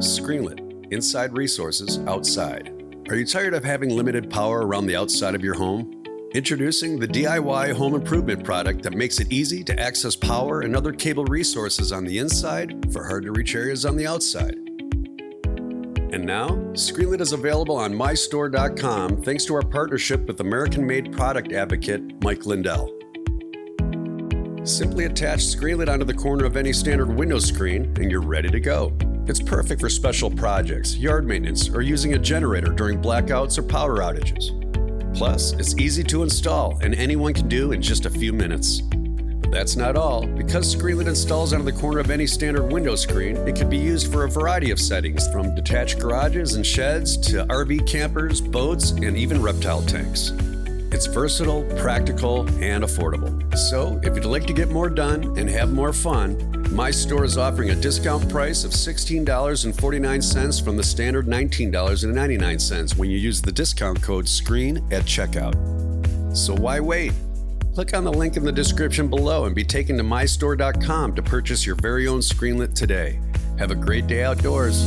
Screenlit, inside resources outside. Are you tired of having limited power around the outside of your home? Introducing the DIY home improvement product that makes it easy to access power and other cable resources on the inside for hard-to-reach areas on the outside. And now, Screenlit is available on mystore.com thanks to our partnership with American-made product advocate Mike Lindell. Simply attach Screenlit onto the corner of any standard window screen and you're ready to go. It's perfect for special projects, yard maintenance, or using a generator during blackouts or power outages. Plus, it's easy to install and anyone can do in just a few minutes. But that's not all. Because Screenlit installs onto the corner of any standard window screen, it can be used for a variety of settings, from detached garages and sheds to RV campers, boats, and even reptile tanks. It's versatile, practical, and affordable. So, if you'd like to get more done and have more fun, my store is offering a discount price of $16.49 from the standard $19.99 when you use the discount code SCREEN at checkout. So why wait? Click on the link in the description below and be taken to mystore.com to purchase your very own Screenlit today. Have a great day outdoors.